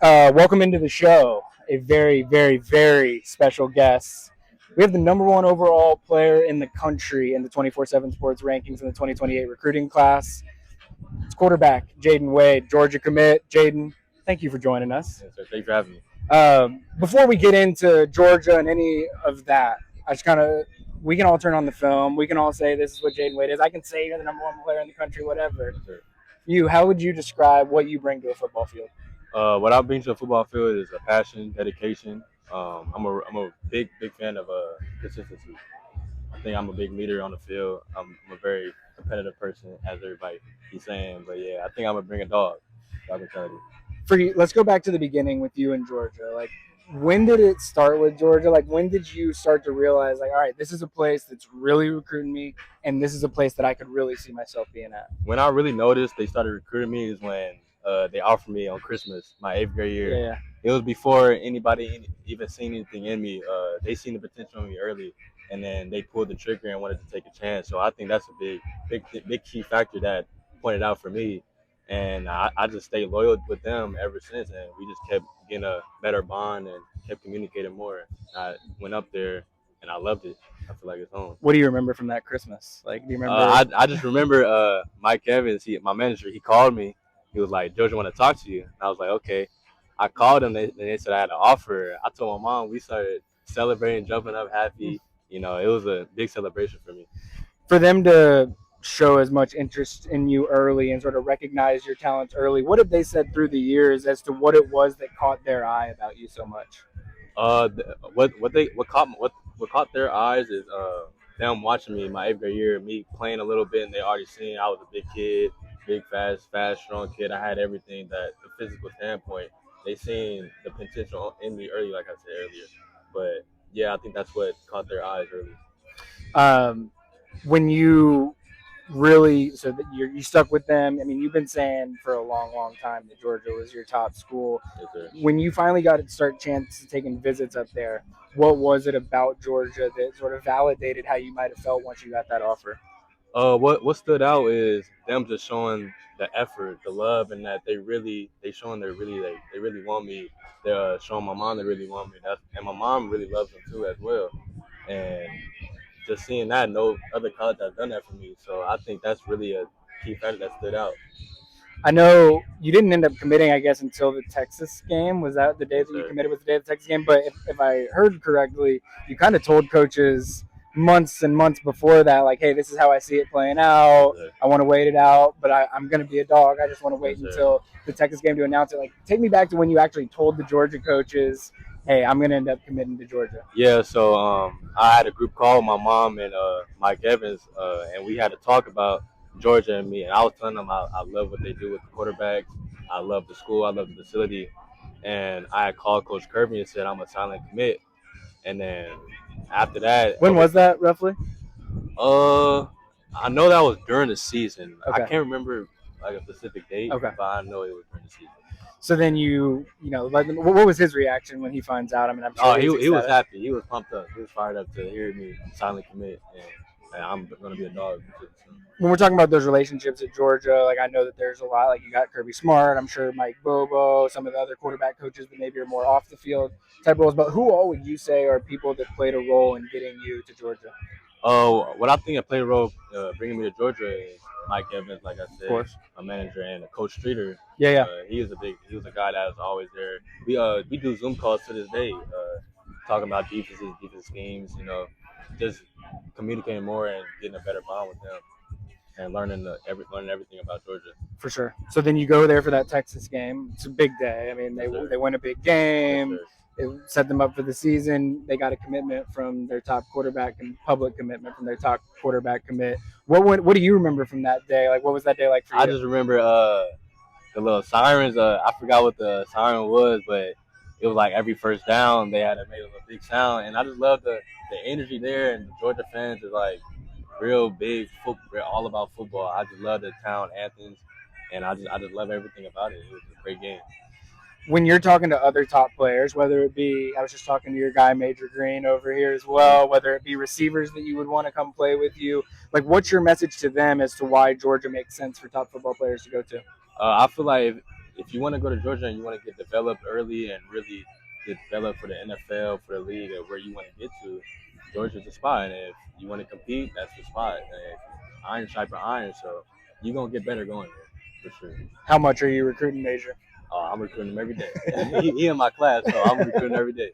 Welcome into the show. A very, very, very special guest. We have the number one overall player in the country in the 24/7 Sports rankings in the 2028 recruiting class. It's quarterback Jayden Wade, Georgia commit. Jayden, thank you for joining us. Yes, sir. Thanks for having me. Before we get into Georgia and any of that, we can all turn on the film. We can all say this is what Jayden Wade is. I can say you're the number one player in the country, whatever. Yes, How would you describe what you bring to a football field? what I bring to the football field is a passion, dedication. I'm a big fan of consistency. I think I'm a big leader on the field. I'm a very competitive person, as everybody keeps saying. But yeah, I think I'm gonna bring a dog mentality. For you, let's go back to the beginning with you in Georgia. Like, when did it start with Georgia? Like, when did you start to realize, like, all right, this is a place that's really recruiting me, and this is a place that I could really see myself being at? When I really noticed they started recruiting me is when they offered me on Christmas, my 8th grade year. Yeah. It was before anybody even seen anything in me. They seen the potential in me early, and then they pulled the trigger and wanted to take a chance. So I think that's a big key factor that pointed out for me. And I just stayed loyal with them ever since, and we just kept getting a better bond and kept communicating more. I went up there, and I loved it. I feel like it's home. What do you remember from that Christmas? Like, do you remember? I just remember Mike Evans, my manager, he called me. He was like, Georgia want to talk to you. And I was like, okay. I called them. They said I had an offer. I told my mom. We started celebrating, jumping up, happy. It was a big celebration for me. For them to show as much interest in you early and sort of recognize your talents early, what have they said through the years as to what it was that caught their eye about you so much? What caught their eyes is them watching me my 8th grade year, me playing a little bit, and they already seen I was a big kid, big, fast, strong kid. I had everything that the physical standpoint. They seen the potential in me early, like I said earlier. But yeah, I think that's what caught their eyes early. When you really so that you stuck with them. I mean, you've been saying for a long time that Georgia was your top school. Yes, When you finally got to start chance to taking visits up there, what was it about Georgia that sort of validated how you might have felt once you got that offer? What stood out is them just showing the effort, the love, and that they showing they really want me. They're showing my mom they really want me. And my mom really loves them too as well. And just seeing that, no other college has done that for me. So I think that's really a key factor that stood out. I know you didn't end up committing, I guess, until the Texas game. Was that the day Yes, that you sir. committed? Was the day of the Texas game? But if I heard correctly, you kind of told coaches months and months before that, like, hey, this is how I see it playing out. Yes, I want to wait it out, but I'm going to be a dog. I just want to wait yes, until the Texas game to announce it. Like, take me back to when you actually told the Georgia coaches, hey, I'm going to end up committing to Georgia. Yeah, so I had a group call with my mom and Mike Evans, and we had to talk about Georgia and me. And I was telling them I love what they do with the quarterbacks. I love the school. I love the facility. And I had called Coach Kirby and said I'm a silent commit. And then after that, When was that roughly? uh, I know that was during the season. Okay. I can't remember like a specific date, Okay. but I know it was during the season. So then what was his reaction when he finds out? I mean, I'm sure He was happy. He was pumped up. He was fired up to hear me silently commit, and I'm gonna be a dog. When we're talking about those relationships at Georgia, like I know that there's a lot. Like you got Kirby Smart, I'm sure Mike Bobo, some of the other quarterback coaches that maybe are more off the field type roles. But who all would you say are people that played a role in getting you to Georgia? What I think played a role bringing me to Georgia is Mike Evans, like I said, Of course. my manager, and Coach Streeter. Yeah. He was a guy that was always there. We do Zoom calls to this day, talking about defense schemes, just communicating more and getting a better bond with them, and learning everything about Georgia. For sure. So then you go there for that Texas game. It's a big day. I mean, they win a big game. Yes, it set them up for the season. They got a commitment from their top quarterback and public commitment from their top quarterback commit. What do you remember from that day? Like, what was that day like for you? I just remember the little sirens. I forgot what the siren was, but it was like every first down they had made a big sound, and I just love the energy there. And the Georgia fans is like real big football, all about football. I just love the town, Athens, and I just love everything about it. It was a great game. When you're talking to other top players, whether it be, I was just talking to your guy, Major Green, over here as well, whether it be receivers that you would want to come play with you, like what's your message to them as to why Georgia makes sense for top football players to go to? I feel like if you want to go to Georgia and you want to get developed early and really get developed for the NFL, for the league, and where you want to get to, Georgia's the spot. And if you want to compete, that's the spot. And iron sharpen iron, so you're gonna get better going there for sure. How much are you recruiting Major? I'm recruiting him every day. he in my class, so I'm recruiting every day.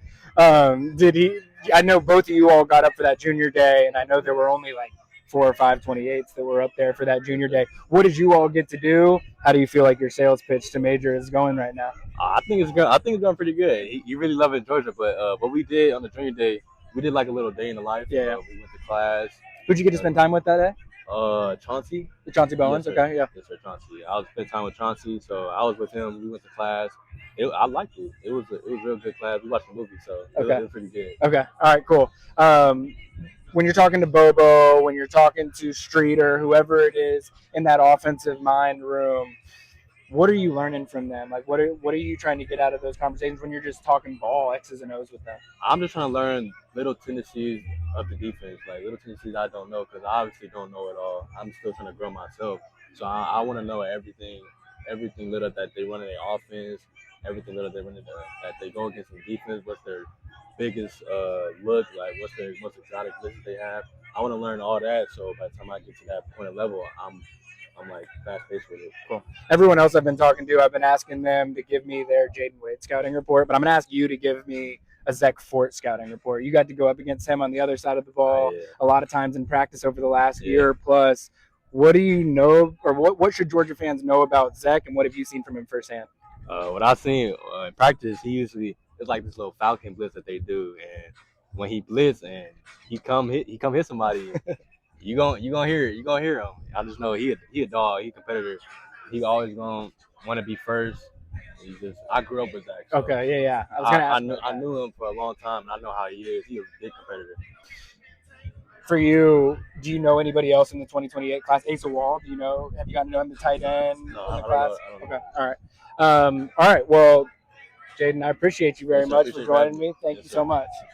Did he? I know both of you all got up for that junior day, and I know there were only like 4 or 5 28s that were up there for that junior day. What did you all get to do? How do you feel like your sales pitch to Major is going right now? I think it's going pretty good. He really loving Georgia, but what we did on the junior day, we did like a little day in the life. Yeah. We went to class. Who'd you get to spend time with that day? Chauncey. Chauncey Bowens. Yes, okay, yeah. Yes, sir, Chauncey. I was spent time with Chauncey, so I was with him. We went to class. I liked it. It was a real good class. We watched the movie, so it was pretty good. Okay, all right, cool. When you're talking to Bobo, when you're talking to Streeter, whoever it is in that offensive mind room, what are you learning from them? Like, what are you trying to get out of those conversations when you're just talking ball, X's and O's with them? I'm just trying to learn little tendencies of the defense, like little tendencies I don't know, because I obviously don't know it all. I'm still trying to grow myself, so I want to know everything little that they run in their offense, everything little they run in that they go against in defense. What's their biggest look, like what's their most exotic list they have. I want to learn all that, so by the time I get to that point of level, I'm like fast paced with it. Cool. Everyone else I've been talking to, I've been asking them to give me their Jayden Wade scouting report, but I'm going to ask you to give me a Zach Fort scouting report. You got to go up against him on the other side of the ball a lot of times in practice over the last year plus. What do you know, or what should Georgia fans know about Zach, and what have you seen from him firsthand? What I've seen in practice, it's like this little falcon blitz that they do, and when he blitz and he come hit somebody, you gonna hear him. I just know he a dog, he a competitor. He always gonna want to be first. I grew up with Zach. So okay, yeah. I was gonna ask. I knew him for a long time, and I know how he is. He's a big competitor. For you, do you know anybody else in the 2028 class? Asa Wall, do you know? Have you gotten to know him, the tight end in the class? I don't know. Okay, all right. All right, well, Jaden, I appreciate you very much for joining me. Thank you so much.